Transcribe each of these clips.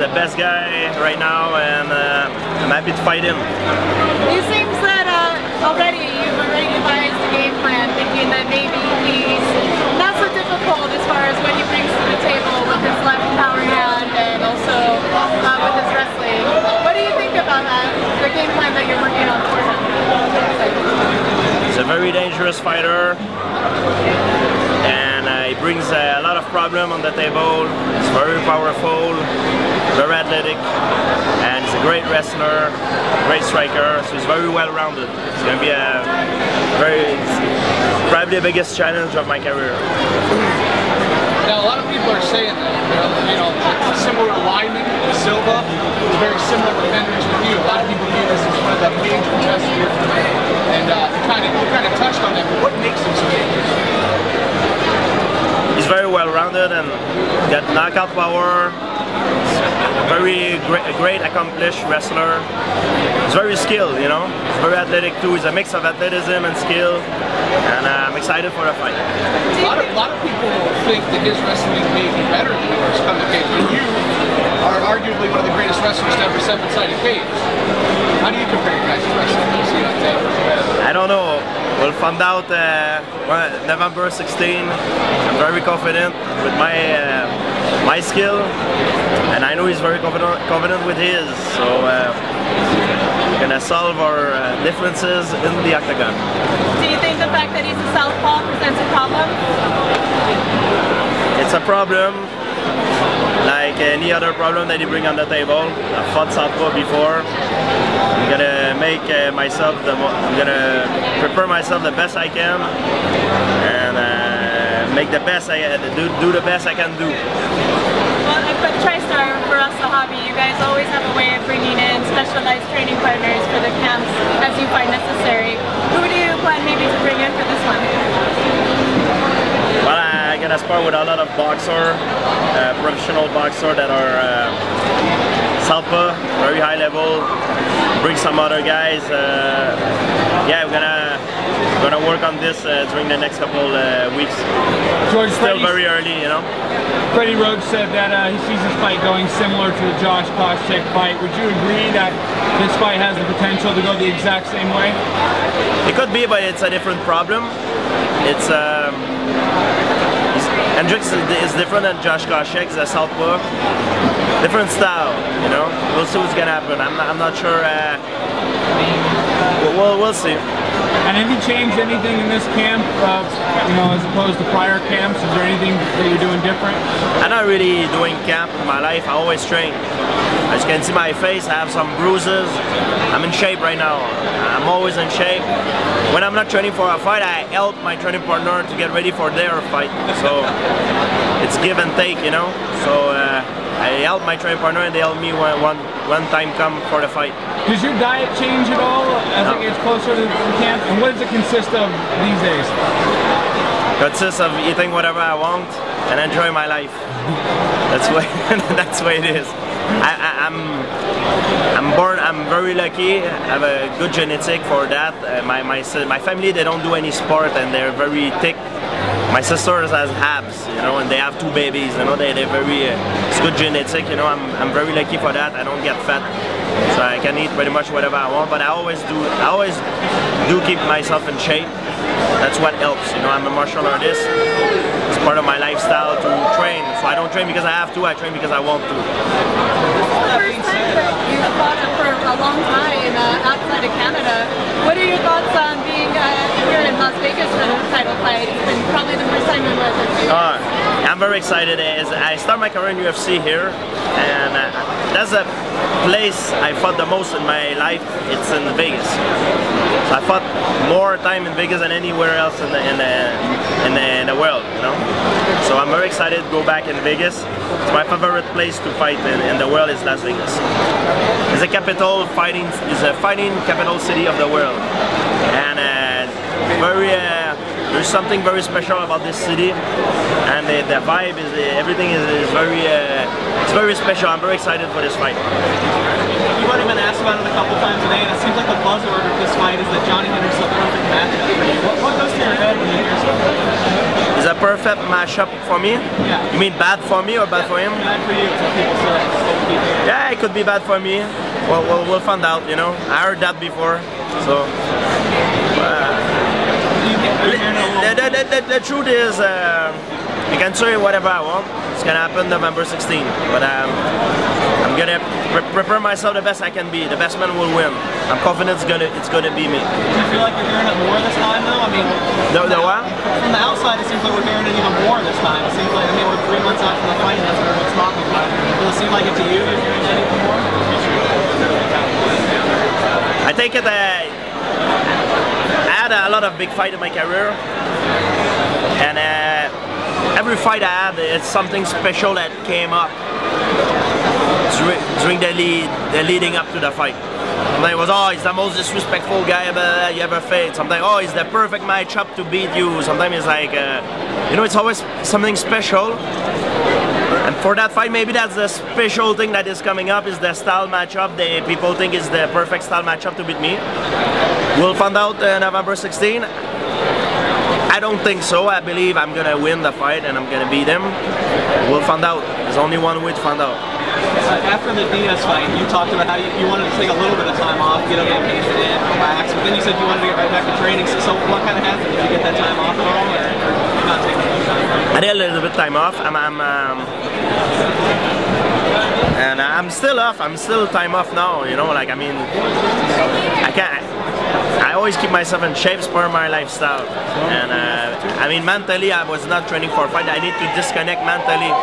the best guy right now, and I'm happy to fight him. It seems that already you've already devised the game plan, thinking that maybe he's not so difficult as far as what he brings to the table with his left power hand and also with his wrestling. What do you think about that, the game plan that you're working on for him? He's a very dangerous fighter, and he brings a lot of problems on the table. He's very powerful, very athletic, and he's a great wrestler, great striker, so he's very well-rounded. It's going to be probably the biggest challenge of my career. Now, a lot of people are saying that, it's similar to Lyman and Silva. It's very similar defenders with you. A lot of people view this as one of the major tests of your career. And you kind of touched on that, but what makes him so dangerous? He's very well-rounded and got knockout power. Very great accomplished wrestler. He's very skilled, He's very athletic too. He's a mix of athleticism and skill, and I'm excited for the fight. A lot of people think that his wrestling may be better than yours come to cage, but you are arguably one of the greatest wrestlers to ever step inside a cage. How do you compare your guys' wrestling to see on tape? I don't know. We'll find out November 16. I'm very confident with my skill, and I know he's very confident with his. So we're gonna solve our differences in the octagon. Do you think the fact that he's a southpaw presents a problem? It's a problem, like any other problem that you bring on the table. I've fought southpaw before. I'm gonna make I'm gonna prepare myself the best I can, and make the best do the best I can do. Well, but TriStar, for us, the hobby, you guys always have a way of bringing in specialized training partners for the camps as you find necessary. Who do you plan maybe to bring in for this one? Well, I'm gonna spar with a lot of professional boxers that are southpaw, very high level. Bring some other guys. Yeah, we're gonna work on this during the next couple weeks. George, still very early, Freddie Rhodes said that he sees this fight going similar to the Josh Koscheck fight. Would you agree that this fight has the potential to go the exact same way? It could be, but it's a different problem. It's Hendricks is different than Josh Koscheck. He's a southpaw. Different style, We'll see what's gonna happen. I'm not sure. We'll see. And have you changed anything in this camp, as opposed to prior camps? Is there anything that you're doing different? I'm not really doing camp in my life. I always train. As you can see my face, I have some bruises. I'm in shape right now. I'm always in shape. When I'm not training for a fight, I help my training partner to get ready for their fight. So it's give and take, So I help my training partner, and they help me when time comes for the fight. Does your diet change at all as it gets closer to the camp? And what does it consist of these days? Consists of eating whatever I want and enjoy my life. That's the way it is. I'm very lucky. I have a good genetic for that. My family, they don't do any sport, and they're very thick. My sisters has abs, and they have 2 babies. They're very. It's good genetic. I'm very lucky for that. I don't get fat, so I can eat pretty much whatever I want. But I always do keep myself in shape. That's what helps. I'm a martial artist. It's part of my lifestyle to train. So I don't train because I have to. I train because I want to. This is the first time that you've fought for a long time outside of Canada. What are your thoughts on being here in Las Vegas for the title fight? It's been probably the first time in more than 2 years. I'm very excited. I started my career in UFC here, and that's a place I fought the most in my life. It's in Vegas. So I fought more time in Vegas than anywhere else in the world, So I'm very excited to go back in Vegas. It's my favorite place to fight in the world is Las Vegas. It's a fighting capital city of the world, and there's something very special about this city, and the vibe is everything is very special. I'm very excited for this fight. You've already been asked about it a couple times today, and it seems like the buzzword of this fight is that Johnny Hendricks is a perfect matchup for you. What goes through your head when you hear something? He's a perfect matchup for me? Yeah. You mean bad for me or bad for him? Bad for you, some people say. Yeah, it could be bad for me. Well, we'll find out, you know. I heard that before, so. The truth is, I can say whatever I want. It's gonna happen November 16th, but I'm gonna prepare myself the best I can be. The best man will win. I'm confident it's gonna be me. Do you feel like you're hearing it more this time, though? I mean, The what? from the outside, it seems like we're hearing it even more this time. It seems like, I mean, we're 3 months out from the fight, and that's what everyone's talking about. Does it seem like it to you? You're hearing it even more? I think I had a lot of big fights in my career, and every fight I had, it's something special that came up during the leading up to the fight. Sometimes it was, oh, he's the most disrespectful guy you ever faced. Sometimes, oh, he's the perfect matchup to beat you. Sometimes it's like, you know, it's always something special. And for that fight, maybe that's the special thing that is coming up, is the style matchup. People think it's the perfect style matchup to beat me. We'll find out November 16. I don't think so. I believe I'm gonna win the fight and I'm gonna beat him. We'll find out. There's only one way to find out. After the Diaz fight, you talked about how you wanted to take a little bit of time off, get a vacation in, relax, but then you said you wanted to get right back to training. So what kind of happened? Did you get that time off at all, or not taking any time off? I did a little bit time off. And I'm still off. I'm still time off now. You know, like, I mean, I always keep myself in shape, spur my lifestyle. And I mean, mentally, I was not training for a fight. I need to disconnect mentally.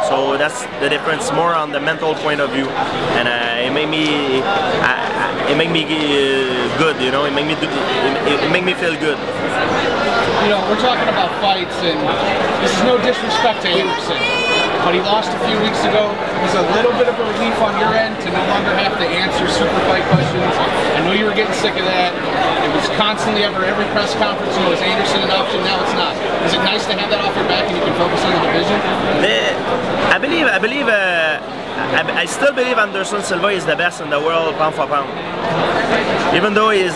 So that's the difference, more on the mental point of view, and it made me good, you know. It made me feel good. You know, we're talking about fights, and this is no disrespect to Anderson, but he lost a few weeks ago. It was a little bit of a relief on your end to no longer have to answer super fight questions. I know you were getting sick of that. It was constantly every press conference, you know, is Anderson an option? Now it's not. Is it nice to have that off your back and you can focus on the division? I still believe Anderson Silva is the best in the world pound for pound. Even though he's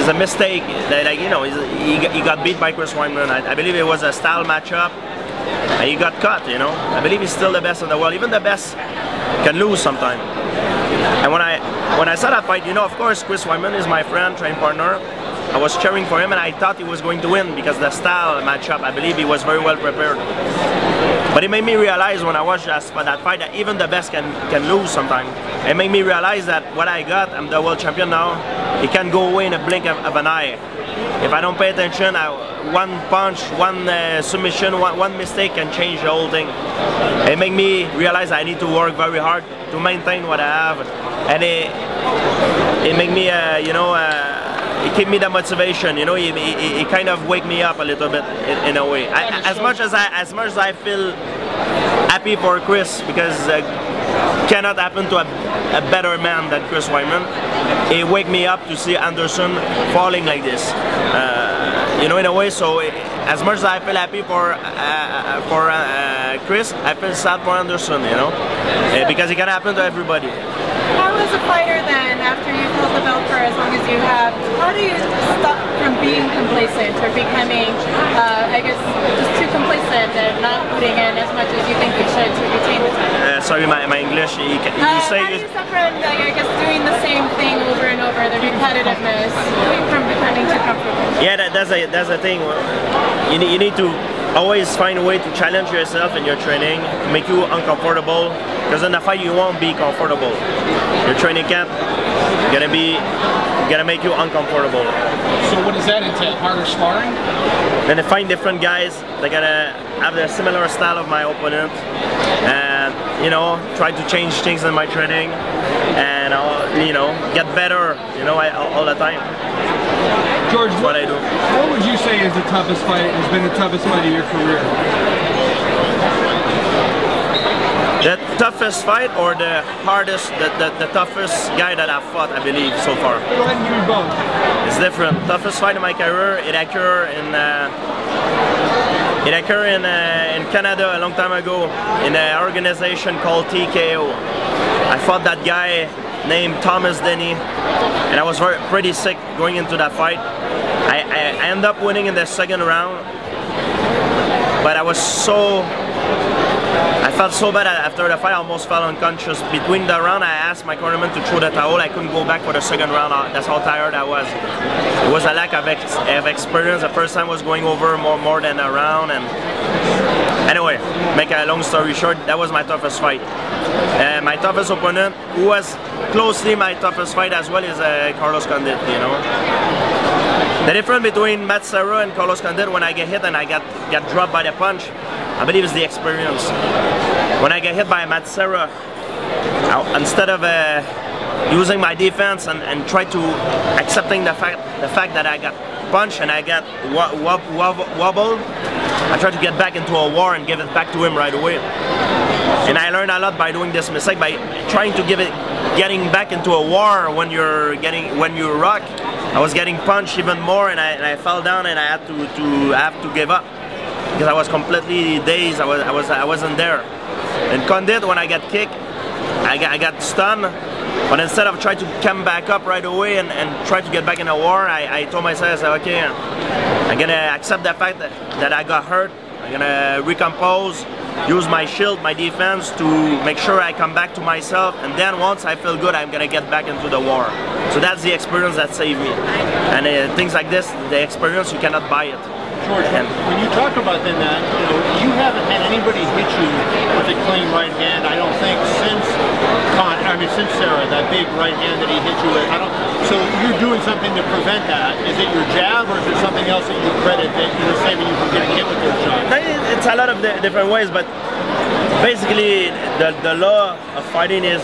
a mistake, that, like, you know, he got beat by Chris Weidman. I believe it was a style matchup and he got cut, you know. I believe he's still the best in the world. Even the best can lose sometimes. And when I saw that fight, you know, of course, Chris Weidman is my friend, training partner. I was cheering for him and I thought he was going to win because the style matchup, I believe he was very well prepared. But it made me realize when I watched that fight that even the best can lose sometimes. It made me realize that what I got, I'm the world champion now, it can go away in a blink of an eye. If I don't pay attention, one punch, one submission, one mistake can change the whole thing. It made me realize I need to work very hard to maintain what I have. And it made me, you know, it gave me the motivation, you know. It kind of wake me up a little bit in a way. As much as I feel happy for Chris, because cannot happen to a better man than Chris Weidman. It wake me up to see Anderson falling like this, you know, in a way. So as much as I feel happy for Chris, I feel sad for Anderson, you know, because it can happen to everybody. How as a fighter then, after you've held the belt for as long as you have, how do you stop from being complacent or becoming, I guess, just too complacent and not putting in as much as you think you should to retain the title? Sorry, my English, you say... How do you stop from, I guess, doing the same thing over and over, the repetitiveness, from becoming too comfortable? Yeah, that's the thing. You need to always find a way to challenge yourself in your training, to make you uncomfortable, because in the fight you won't be comfortable. Your training camp gonna make you uncomfortable. So what does that entail? Harder sparring? Then to find different guys that gonna have the similar style of my opponent, and you know, try to change things in my training, and you know, get better, you know, all the time. George, what I do. What would you say is the toughest fight, has been the toughest fight of your career? The toughest fight or the hardest, the toughest guy that I've fought, I believe, so far? Go ahead and give me both. It's different. Toughest fight in my career, it occurred in Canada a long time ago in an organization called TKO. I fought that guy named Thomas Denny, and I was pretty sick going into that fight. I ended up winning in the second round. but I felt so bad after the fight. I almost fell unconscious. Between the round, I asked my cornerman to throw the towel. I couldn't go back for the second round. That's how tired I was. It was a lack of experience. The first time was going over more than a round. And anyway, make a long story short, that was my toughest fight. My toughest opponent, who was closely my toughest fight as well, is Carlos Condit, you know. The difference between Matt Serra and Carlos Condit, when I get hit and I get dropped by the punch, I believe it's the experience. When I get hit by Matt Serra, instead of using my defense and try to accepting the fact that I got punched and I got wobbled, I try to get back into a war and give it back to him right away. And I learned a lot by doing this mistake, by trying to getting back into a war when you rock. I was getting punched even more, and I fell down, and I had to give up because I was completely dazed. I wasn't there. And Condit, when I got kicked, I got stunned. But instead of trying to come back up right away and try to get back in a war, I told myself, I said, okay, I'm gonna accept the fact that I got hurt. I'm gonna recompose, use my shield, my defense to make sure I come back to myself, and then once I feel good, I'm gonna get back into the war. So that's the experience that saved me. And things like this, the experience, you cannot buy it. George, when you talk about then that, you haven't had anybody hit you with a clean right hand, I don't think, since Sarah, that big right hand that he hit you with. So you're doing something to prevent that. Is it your jab, or is it something else that you credit that you're saving you from getting hit with those shots? It's a lot of different ways, but basically the law of fighting is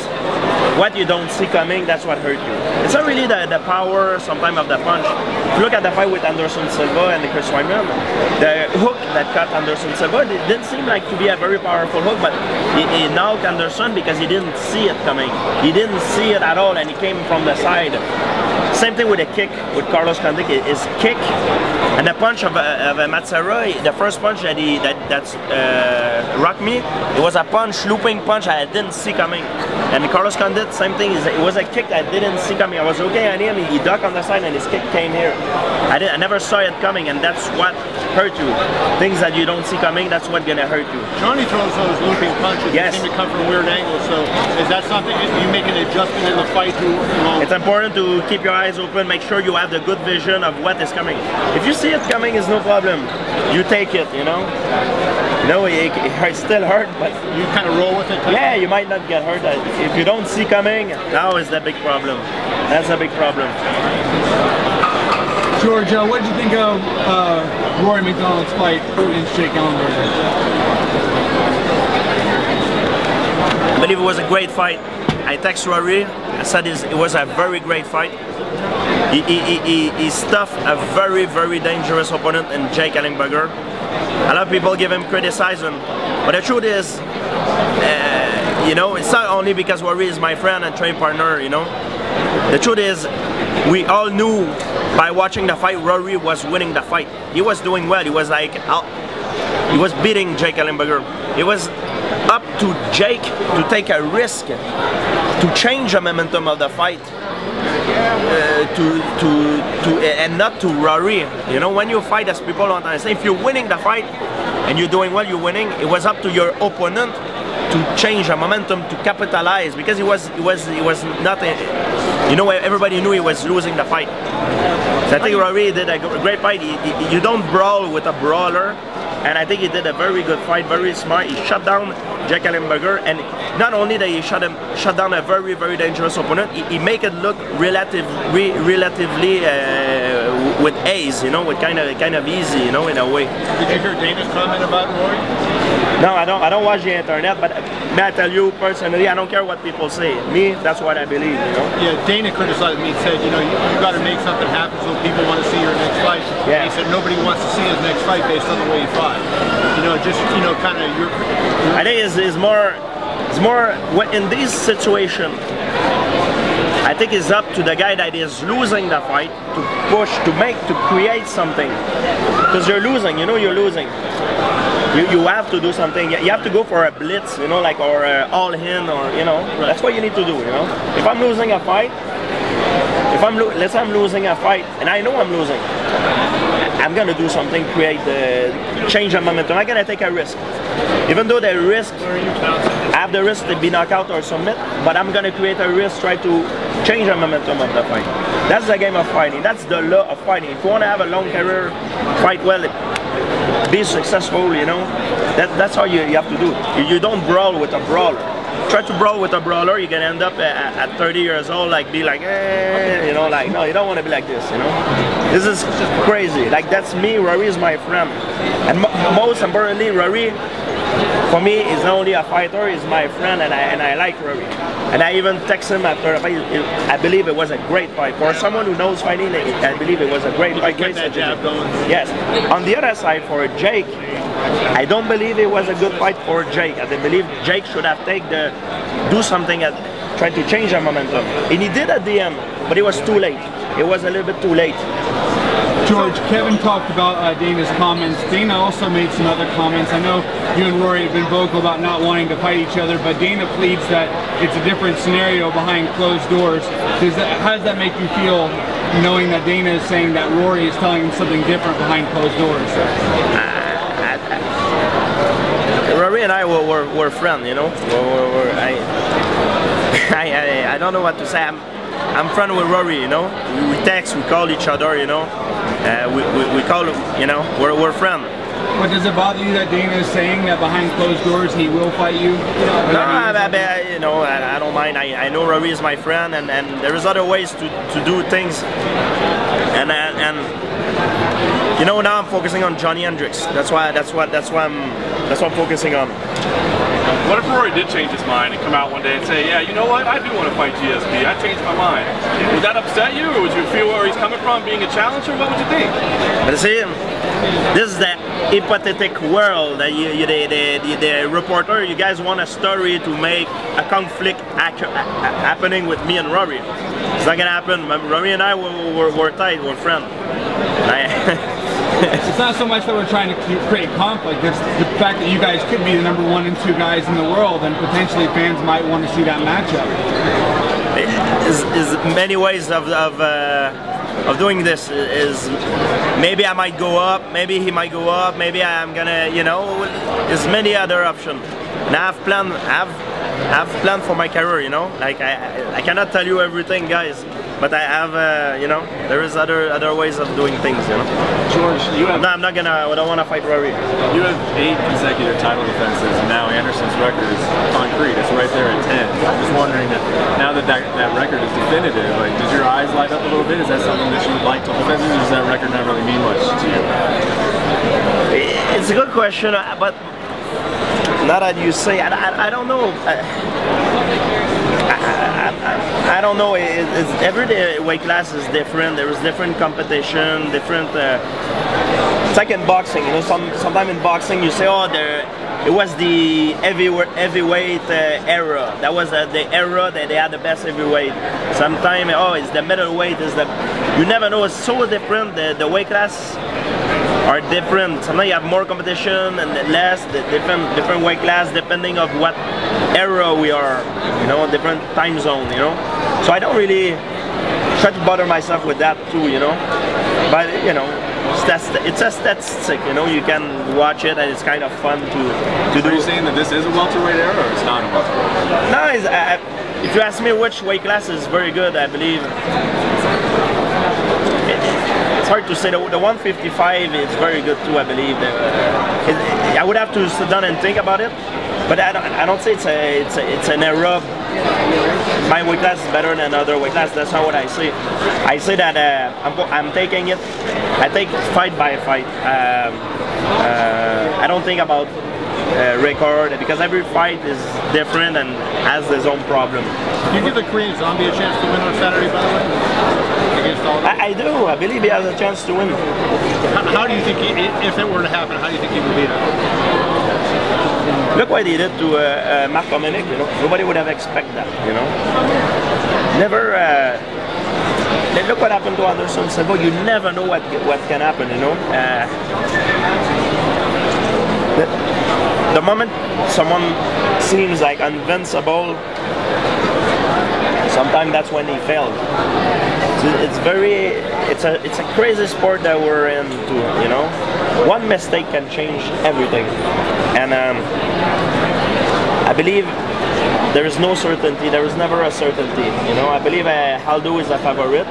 what you don't see coming, that's what hurt you. It's not really the power sometimes of the punch. If you look at the fight with Anderson Silva and Chris Weidman, the hook that cut Anderson Silva, it didn't seem like to be a very powerful hook, but he knocked Anderson because he didn't see it coming. He didn't see it at all, and he came from the side. Same thing with a kick with Carlos Condit. His kick and the punch of Matt Serra, the first punch that rocked me, it was a punch, looping punch I didn't see coming. And Carlos Condit, same thing. It was a kick I didn't see coming. I was okay on him. He ducked on the side, and his kick came here. I never saw it coming, and that's what hurt you. Things that you don't see coming, that's what's gonna hurt you. Johnny throws those looping punches. Yes. They seem to come from weird angles. So is that something you make an adjustment in the fight to? It's important to keep your eyes open. Make sure you have the good vision of what is coming. If you see it coming, it's no problem. You take it. You know. No, it still hurt, but you kind of roll with it. Yeah, you might not get hurt. If you don't see coming, now is the big problem. That's a big problem. George, what did you think of Rory McDonald's fight against Jake Ellenberger? I believe it was a great fight. I texted Rory. I said it was a very great fight. He stuffed a very, very dangerous opponent in Jake Ellenberger. A lot of people give him criticism, but the truth is, you know, it's not only because Rory is my friend and training partner, you know. The truth is, we all knew by watching the fight, Rory was winning the fight. He was doing well. He was like, he was beating Jake Ellenberger. It was up to Jake to take a risk, to change the momentum of the fight. And not to Rory. You know, when you fight, as people don't understand, if you're winning the fight and you're doing well, you're winning, it was up to your opponent to change the momentum, to capitalize, because he was not, you know, everybody knew he was losing the fight. So I think Rory did a great fight. You don't brawl with a brawler, and I think he did a very good fight, very smart. He shut down Jake Ellenberger, and not only that he shut down a very, very dangerous opponent, he make it look relatively with ease, you know, with kind of easy, you know, in a way. Did you hear Dana's comment about Rory? No, I don't watch the internet, but may I tell you personally, I don't care what people say. Me, that's what I believe, you know. Yeah, Dana criticized me and said, you know, you got to make something happen so people want to see your next fight. Yeah. And he said nobody wants to see his next fight based on the way he fought. You know, just, you know, kind of your I think it's more in this situation. I think it's up to the guy that is losing the fight to push, to create something. Because you're losing, you know, you're losing. You have to do something. You have to go for a blitz, you know, like, or all in, or, you know, that's what you need to do, you know. If I'm losing a fight, let's say I'm losing a fight, and I know I'm losing, I'm gonna do something, change the momentum. I'm gonna take a risk. Even though the risk, I have the risk to be knocked out or submit, but I'm gonna create a risk, try to change the momentum of the fight. That's the game of fighting. That's the law of fighting. If you want to have a long career, fight well, be successful, you know. That's how you have to do. You don't brawl with a brawler. Try to brawl with a brawler, you're gonna end up at 30 years old, like be like, you know, like no, you don't want to be like this, you know. This is crazy. Like that's me. Rory is my friend, and most importantly, Rory, for me, is not only a fighter, he's my friend, and I like Rory. And I even text him after a fight. I believe it was a great fight. For someone who knows fighting, I believe it was a great fight. Great that jab going. Yes. On the other side, for Jake, I don't believe it was a good fight for Jake. I believe Jake should have do something try to change the momentum. And he did at the end, but it was too late. It was a little bit too late. George, Kevin talked about Dana's comments. Dana also made some other comments. I know you and Rory have been vocal about not wanting to fight each other, but Dana pleads that it's a different scenario behind closed doors. How does that make you feel, knowing that Dana is saying that Rory is telling him something different behind closed doors? Rory and I were friends, you know. I don't know what to say. I'm friends with Rory, you know. We text, we call each other, you know. We call, you know, we're friends. But does it bother you that Dana is saying that behind closed doors he will fight you? No, you know, I don't mind. I know Rory is my friend, and there is other ways to do things. And you know, now I'm focusing on Johnny Hendricks. That's what I'm focusing on. What if Rory did change his mind and come out one day and say, yeah, you know what, I do want to fight GSP, I changed my mind. Would that upset you, or would you feel where he's coming from being a challenger? What would you think? But see, this is the hypothetical world that the reporter, you guys want a story to make a conflict happening with me and Rory. It's not gonna happen. Rory and I we're tight, we're friends. It's not so much that we're trying to create conflict, it's the fact that you guys could be the #1 and 2 guys in the world, and potentially fans might want to see that matchup. Is many ways of doing this. Is maybe I might go up, maybe he might go up, maybe I'm gonna, you know, there's many other options. And I have planned for my career, you know. Like I cannot tell you everything, guys. But I have, you know, there is other ways of doing things, you know. George, you have... I don't want to fight Rory. You have 8 consecutive title defenses, and now Anderson's record is concrete. It's right there at 10. I'm just wondering if now that record is definitive, like, does your eyes light up a little bit? Is that something that you would like to defend, or does that record not really mean much to you? It's a good question, but now that you say, I don't know. I don't know. Every weight class is different. There is different competition, different. It's like in boxing, you know. Sometimes in boxing you say, oh, it was the heavyweight era. That was the era that they had the best heavyweight. Sometimes, oh, it's the middleweight. You never know. It's so different. The weight class are different. Sometimes you have more competition and less. Different weight class depending on what era we are. You know, different time zone. You know, so I don't really try to bother myself with that too. You know, but you know, it's a statistic. You know, you can watch it and it's kind of fun to do. Are you saying that this is a welterweight era, or it's not a welterweight? No, if you ask me which weight class is very good, I believe. It's hard to say. The 155 is very good too, I believe. I would have to sit down and think about it, but I don't say it's an era. My weight class is better than other weight class. That's not what I say. I say that I'm taking it. I take fight by fight. I don't think about record, because every fight is different and has its own problem. Do you give the Korean Zombie a chance to win on Saturday, by the way? Against all of them? I do. I believe he has a chance to win. How do you think, if it were to happen, how do you think he would beat him? Look what he did to Mark Dominic, you know. Nobody would have expected that, you know. Never. Look what happened to Anderson Silva. You never know what can happen, you know. The moment someone seems like invincible, sometimes that's when he failed. it's a crazy sport that we're in too, you know. One mistake can change everything, and I believe there is no certainty. There is never a certainty, you know. I believe Aldo is a favorite,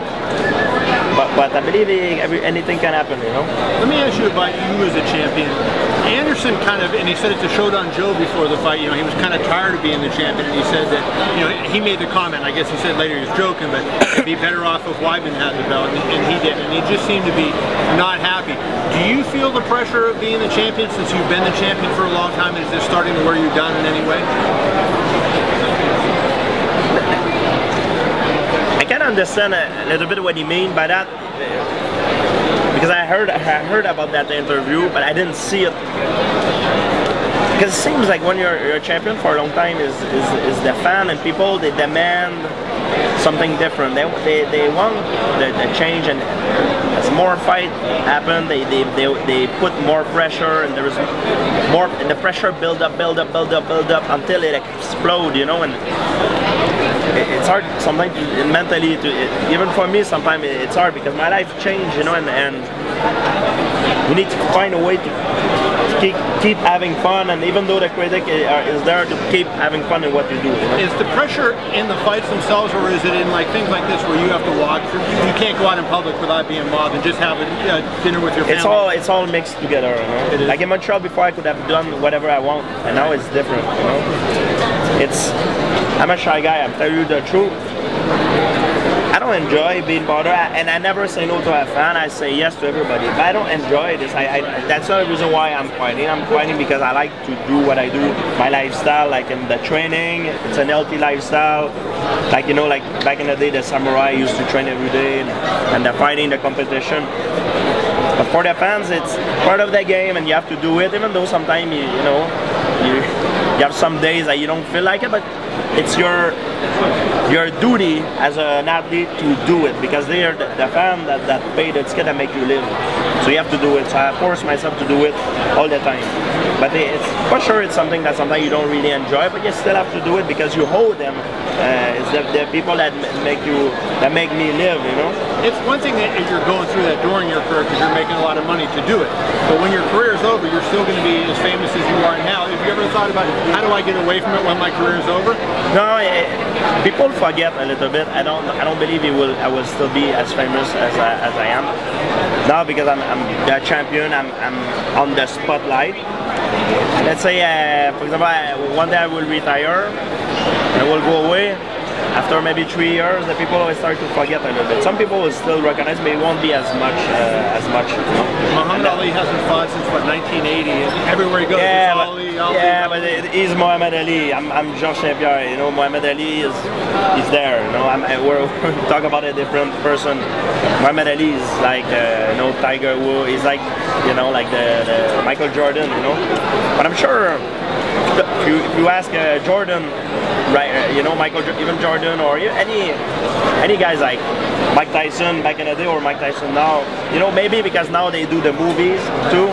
but I believe anything can happen, you know. Let me ask you about you as a champion. Anderson kind of, and he said it to Showdown Joe before the fight, you know, he was kind of tired of being the champion, and he said that, you know, he made the comment, I guess he said later he was joking, but it'd be better off if Weidman had the belt, and he did, and he just seemed to be not happy. Do you feel the pressure of being the champion since you've been the champion for a long time, and is this starting to wear you down in any way? I can understand a little bit what he mean by that, because I heard about that interview, but I didn't see it. Because it seems like when you're a champion for a long time is the fan and people, they demand something different. They want the change, and as more fight happen, they put more pressure, and there is more, and the pressure build up until it explodes, you know. And it's hard sometimes mentally even for me sometimes it's hard because my life changed, you know, and we need to find a way to keep having fun, and even though the critic is there to keep having fun in what you do, you know? Is the pressure in the fights themselves, or is it in like things like this where you have to watch, you can't go out in public without being mobbed and just have a dinner with your family? It's all mixed together, you know? Like in Montreal before I could have done whatever I want, and now it's different, you know? I'm a shy guy, I'm telling you the truth. I don't enjoy being bothered, and I never say no to a fan. I say yes to everybody, but I don't enjoy this. That's not the reason why I'm fighting. I'm fighting because I like to do what I do, my lifestyle, like in the training. It's an healthy lifestyle. Like, you know, like back in the day, the samurai used to train every day, and the fighting, the competition. But for the fans, it's part of the game, and you have to do it, even though sometimes you have some days that you don't feel like it, but it's your duty as an athlete to do it, because they are the fan that pay the ticket that make you live. So you have to do it. So I force myself to do it all the time. But it's for sure it's something that sometimes you don't really enjoy, but you still have to do it because you owe them. It's the people that make me live, you know. It's one thing that if you're going through that during your career because you're making a lot of money to do it, but when your career is over, you're still going to be as famous as you are now. Have you ever thought about how do I get away from it when my career is over? No, people forget a little bit. I don't believe I will still be as famous as I am now, because I'm the champion. I'm on the spotlight. Let's say, for example, one day I will retire and I will go away. After maybe 3 years, the people will start to forget a little bit. Some people will still recognize me, it won't be as much. You know? Muhammad Ali hasn't fought since what, 1980, and everywhere he goes, yeah, it's Ali. But he's Muhammad Ali. I'm Georges St-Pierre. You know, Muhammad Ali is there. You know, we're talking about a different person. Muhammad Ali is like you know, Tiger Woods. He's like, you know, like the Michael Jordan. You know, but I'm sure if you ask Jordan, right, you know, even Jordan, or any guys like Mike Tyson back in the day, or Mike Tyson now, you know, maybe because now they do the movies too.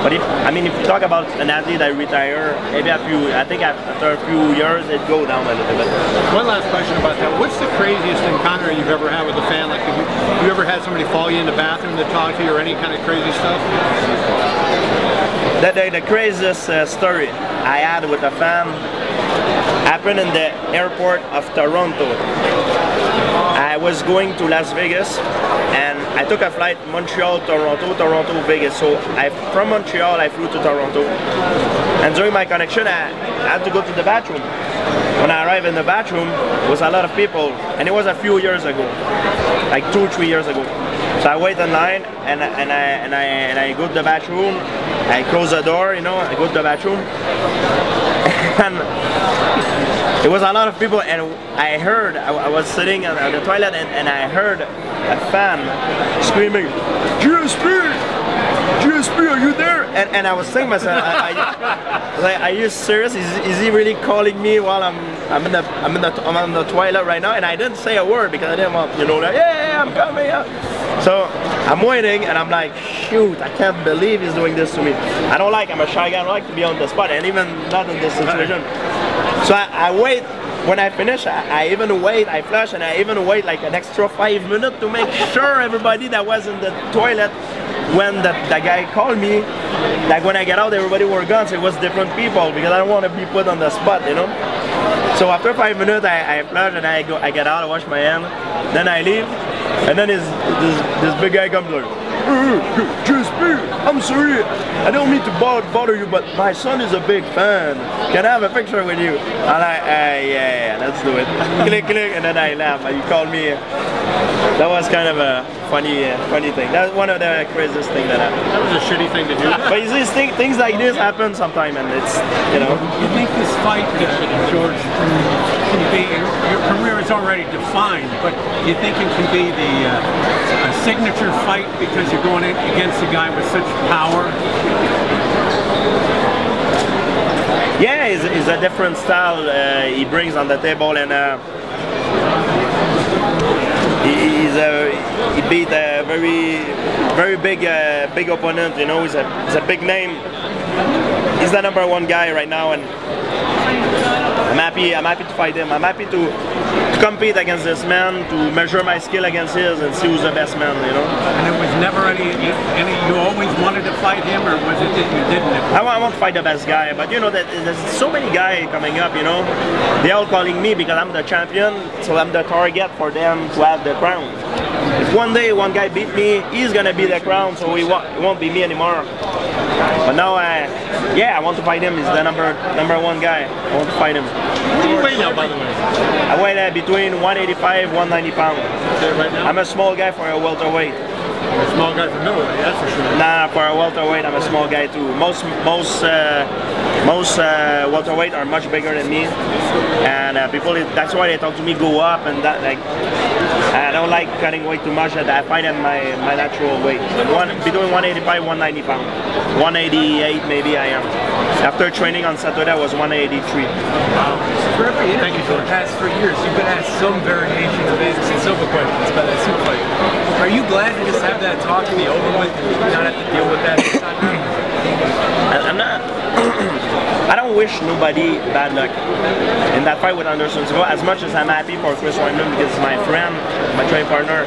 But if you talk about an athlete that retire, maybe I think after a few years it go down a little bit. One last question about that. What's the craziest encounter you've ever had with a fan? Like, have you ever had somebody follow you in the bathroom to talk to you, or any kind of crazy stuff? The craziest story I had with a fan happened in the airport of Toronto. I was going to Las Vegas, and I took a flight Montreal, Toronto, Vegas. So from Montreal I flew to Toronto, and during my connection I had to go to the bathroom. When I arrived in the bathroom, there was a lot of people, and it was a few years ago, like 2-3 years ago. So I wait in line, and I go to the bathroom. I close the door, you know, I go to the bathroom, and there was a lot of people, and I was sitting on the toilet, and I heard a fan screaming, GSP, are you there? And I was saying to myself, are you serious? Is he really calling me while I'm on the toilet right now? And I didn't say a word because I didn't want, you know, like, yeah, I'm coming. So I'm waiting, and I'm like, shoot, I can't believe he's doing this to me. I'm a shy guy, I don't like to be on the spot, and even not in this situation. So I wait when I finish, I even wait, I flush, and I even wait like an extra 5 minutes to make sure everybody that was in the toilet when that guy called me, like when I get out, everybody were gone, so it was different people because I don't want to be put on the spot, you know. So after 5 minutes, I flush and I get out, I wash my hand, then I leave, and then this big guy comes like, I'm sorry, I don't mean to bother you, but my son is a big fan. Can I have a picture with you? I'm like, yeah, let's do it. Click, and then I laugh. You called me. That was kind of a funny thing. That's one of the craziest things that happened. That was a shitty thing to do. But you see, things like this happen sometimes, and it's, you know. You think this fight, George, can be, your career is already defined, but you think it can be the a signature fight because you're going against a guy with such power? Yeah, it's a different style he brings on the table, and he beat a very big opponent. You know, he's a big name. He's the #1 guy right now, and I'm happy to fight him. I'm happy to compete against this man, to measure my skill against his, and see who's the best man. You know. And it was never any. You always wanted to fight him, or was it that you didn't? I want to fight the best guy, but you know that there's so many guys coming up. You know, they're all calling me because I'm the champion, so I'm the target for them to have the crown. If one day one guy beat me, he's gonna be the crown, so it won't be me anymore. But now, yeah, I want to fight him. He's the number 1 guy. I want to fight him. What do you weigh now, by the way? I weigh between 185, 190 pounds. Right now? I'm a small guy for a welterweight. You're a small guy for middleweight, that's for sure. Nah, for a welterweight, I'm a small guy too. Most welterweight are much bigger than me, and people. That's why they talk to me go up, and that like. I don't like cutting weight too much. I find it my natural weight. Between 185, 190 pounds. 188 maybe I am. After training on Saturday, I was 183. For every interview for the past 3 years, you've been asked some variation of Anderson Silva questions about that super fight. Are you glad to just have that talk and be over with and not have to deal with that this time? I'm not. I don't wish nobody bad luck in that fight with Anderson Silva. As much as I'm happy for Chris Weidman because he's my friend, my training partner,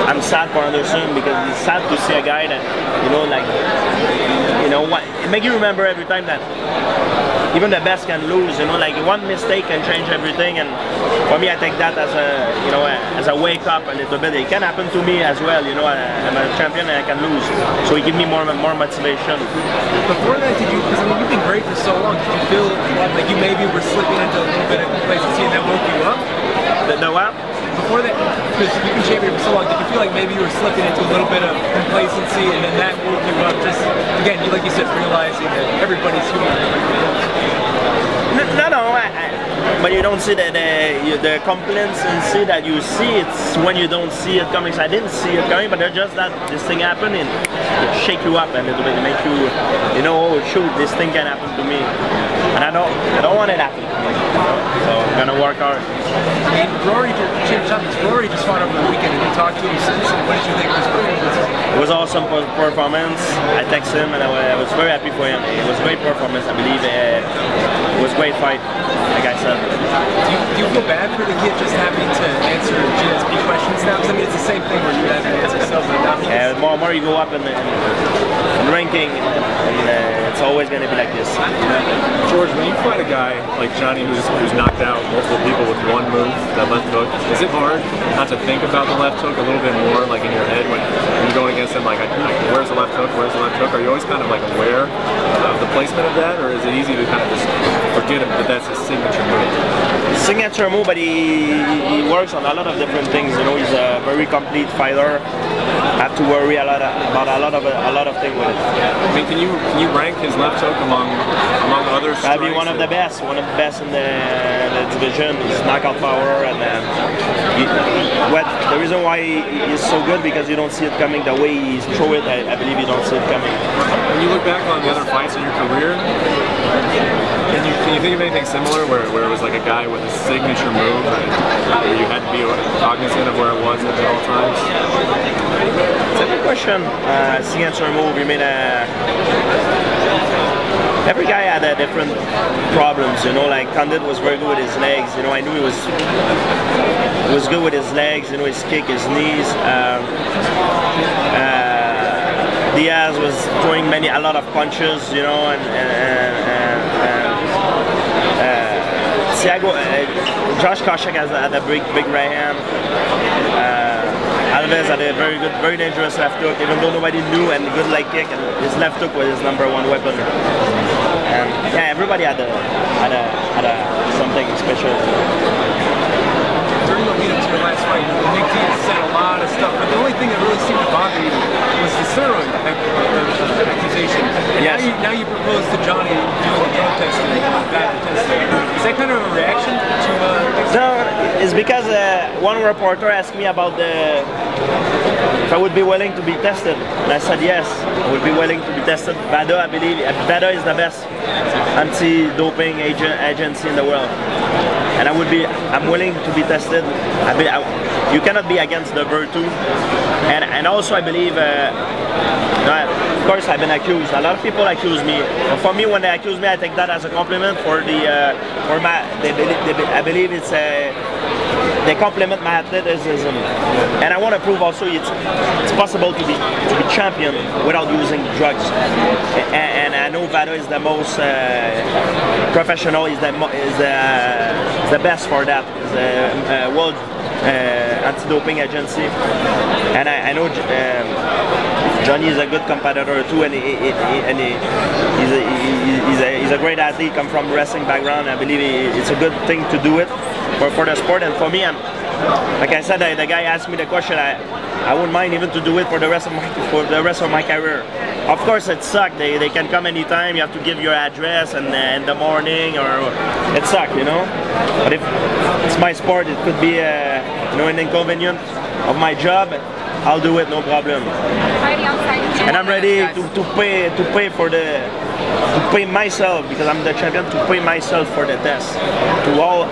I'm sad for Anderson because it's sad to see a guy that, you know, like, you know, what it makes you remember every time that even the best can lose. You know, like one mistake can change everything. And for me, I take that as a, you know, as a wake up a little bit. It can happen to me as well. You know, I'm a champion and I can lose, so it gives me more motivation. Before that, did you? Because I mean, you've been great for so long. Did you feel like you maybe were slipping into a little bit of complacency and that woke you up? The what? Before that, because you've been champion for so long, did you feel like maybe you were slipping into a little bit of complacency and then that woke you up? Just again, like you said, realizing that everybody's human. No, but you don't see the complacency that you see. It's when you don't see it coming. So I didn't see it coming, but there's just that this thing happened and it shake you up a little bit, to make you, you know, oh shoot, this thing can happen to me, and I don't want it to happen to me. So I'm gonna work hard. I mean, Rory just fought over the weekend, and you talked to him since. What did you think of his performance? It was awesome performance. I texted him and I was very happy for him. It was a great performance. I believe it was a great fight, like I said. Do you feel bad for the kid just having to answer GSP questions now? Because I mean, it's the same thing where you have to answer yourself. Yeah, the more you go up in ranking, it's always going to be like this. George, when you fight a guy like Johnny who's knocked out multiple people with one move, that left hook, is it hard not to think about the left hook a little bit more, like in your head when you're going against him, like where's the left hook, where's the left hook? Are you always kind of like aware of the placement of that, or is it easy to kind of just forget him that that's his signature move? Signature move, but he works on a lot of different things. You know, he's a very complete fighter. I have to worry about a lot of things with it. I mean, can you rank his left hook among other strikes? I'll be one of the best in the division. His knockout power, and the reason why he's so good because you don't see it coming. The way he throw it, I believe you don't see it coming. When you look back on the other fights in your career, can you think of anything similar where it was like a guy with a signature move where you had to be cognizant of where it was at all times? It's a good question. Signature move, you mean every guy had a different problems, you know, like Condit was very good with his legs, you know, I knew he was good with his legs, you know, his kick, his knees. Diaz was throwing a lot of punches, you know, and Thiago, Josh Koscheck had a big right hand. Alves had a very dangerous left hook, even though nobody knew, and a good leg kick, and his left hook was his #1 weapon. And yeah, everybody had something special. During the lead up to your last fight, Nick Diaz said a lot of stuff, but the only thing that really seemed to bother you was the steroid accusation. And yes. now you propose to Johnny doing the drug test and that test. Is that kind of a reaction to No, it's because one reporter asked me about if I would be willing to be tested, and I said yes, I would be willing to be tested. VADA, I believe, VADA is the best anti-doping agency in the world, and I'm willing to be tested. You cannot be against the virtue, and also I believe. Of course, I've been accused. A lot of people accuse me. But for me, when they accuse me, I take that as a compliment I believe it's they compliment my athleticism, and I want to prove also it's possible to be champion without using drugs. And I know VADA is the most professional. Is the best for that. It's the world anti-doping agency, and I know. Johnny is a good competitor too, and he's a great athlete. Come from wrestling background. I believe it's a good thing to do it for the sport. And for me, like I said, the guy asked me the question. I wouldn't mind even to do it for the rest of my career. Of course, it sucks. They can come anytime. You have to give your address and in the morning, or it sucks, you know. But if it's my sport, it could be an inconvenience of my job. I'll do it, no problem. And I'm ready to pay myself, because I'm the champion, to pay myself for the test. To all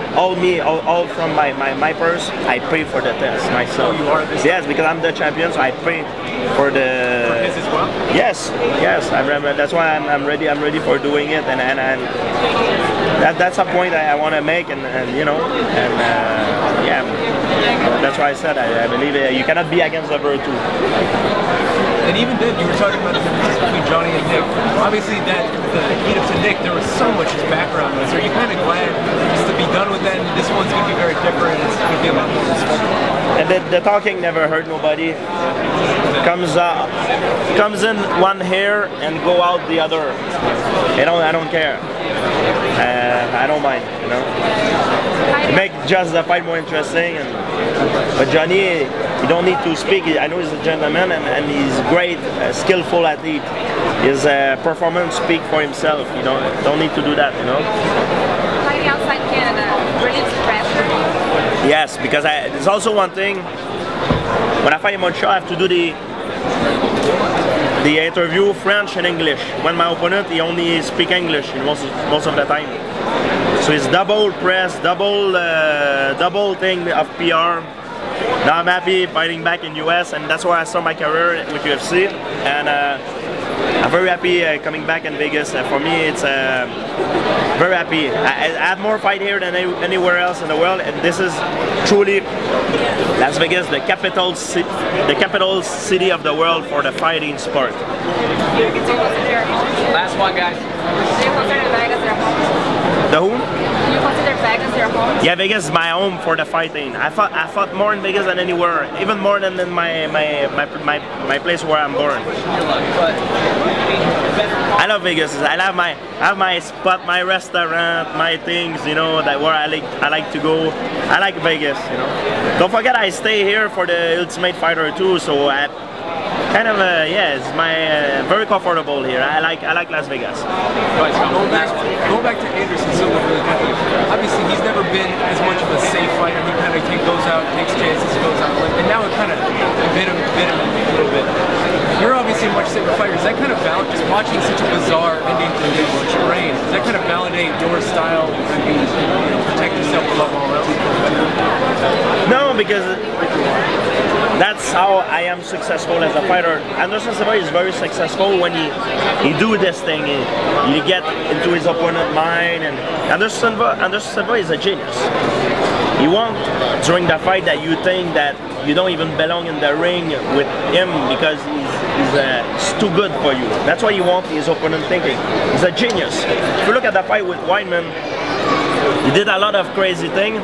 from my purse, I pay for the test myself. You are this yes, because I'm the champion, so I pay for the. For his as well? Yes. I remember. That's why I'm ready. I'm ready for doing it, and that's a point I want to make, and you know, and yeah. That's why I said I believe you cannot be against the virtue. And even then, you were talking about the differences between Johnny and Nick. Obviously, the lead up to Nick, there was so much background noise. Are you kind of glad just to be done with that? And this one's going to be very different. It's going to be a lot more respectful. And the talking never hurt nobody. Comes in one hair and go out the other. I don't care. I don't mind, you know. It makes just the fight more interesting. But Johnny, you don't need to speak. I know he's a gentleman, and he's great, skillful athlete. His performance speaks for himself. You don't need to do that, you know. Fighting outside Canada relieves pressure. Yes, because there's also one thing. When I fight in Montreal, I have to do the interview French and English. When my opponent, he only speaks English most of the time. So it's double press, double thing of PR. Now I'm happy fighting back in US, and that's where I started my career with UFC. And I'm very happy coming back in Vegas. For me, it's very happy. I have more fight here than anywhere else in the world, and this is truly Las Vegas, the capital city of the world for the fighting sport. Last one, guys. Do you consider Vegas your home? The who? Do you consider Vegas your home? Yeah, Vegas is my home for the fighting. I fought more in Vegas than anywhere, even more than in my place where I'm born. I love Vegas. I have my spot, my restaurant, my things, you know, that where I like to go. I like Vegas, you know. Don't forget, I stay here for the Ultimate Fighter too, so I kind of yeah, it's my very comfortable here. I like Las Vegas. Right, so going back to Anderson Silva really quickly. Obviously, he's never been as much of a safe fighter. He kind of goes out, takes chances, goes out, and now it kind of bit him a little bit. You're obviously a much safer fighter. Does that kind of just watching such a bizarre ending to his reign? Does that kind of validate your style and protect yourself above all else? No, because that's how I am successful as a fighter. Anderson Silva is very successful when he do this thing. He get into his opponent's mind, and Anderson Silva is a genius. He won't, during the fight, that you think that you don't even belong in the ring with him because he's too good for you. That's why you want his opponent thinking. He's a genius. If you look at the fight with Weidman, he did a lot of crazy things,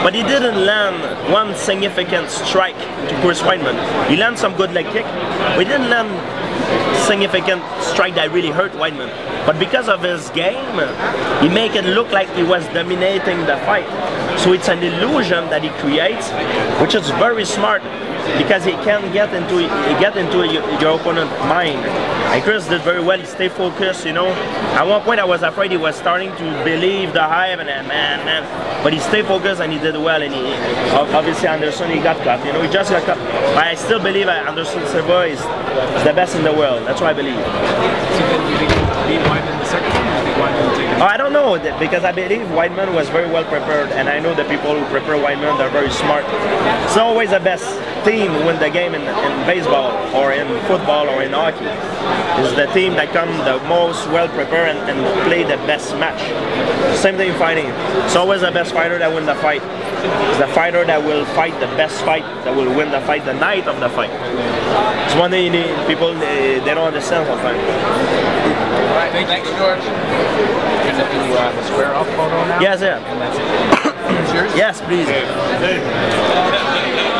but he didn't land one significant strike to Chris Weidman. He landed some good leg kick, but he didn't land significant strike that really hurt Weidman. But because of his game, he make it look like he was dominating the fight. So it's an illusion that he creates, which is very smart because he can get into your opponent's mind. And Chris did very well. He stayed focused, you know. At one point I was afraid he was starting to believe the hype and man. But he stayed focused and he did well. And obviously Anderson, he got cut. You know, he just got cut. But I still believe Anderson Silva is the best in the world. That's what I believe. So then you think you beat Weidman the second time? You think Weidman will take it? I don't know, because I believe Weidman was very well prepared, and I know the people who prepare Weidman, they're very smart. It's not always the best team win the game in baseball or in football or in hockey. It's the team that come the most well prepared and play the best match. Same thing in fighting. It's always the best fighter that win the fight. It's the fighter that will fight the best fight, that will win the fight the night of the fight. It's one thing people they don't understand sometimes. All right, thanks, George. You're going to do the square off photo now? Yes, yeah. And that's it. Yours? Yes, please.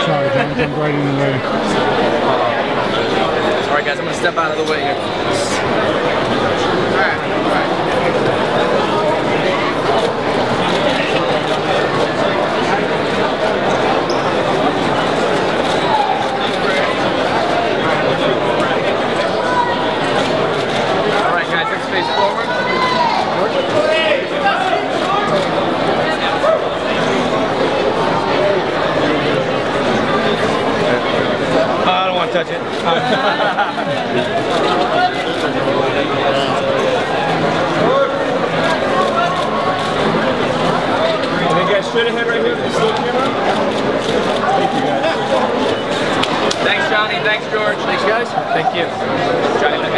Sorry, don't jump right in the way. Alright guys, I'm going to step out of the way here. Alright. Alright guys, let's face forward. I don't want to touch it. You guys straight ahead right here for the still camera. Thank you guys. Thanks Johnny, thanks George. Thanks guys. Thank you. Johnny.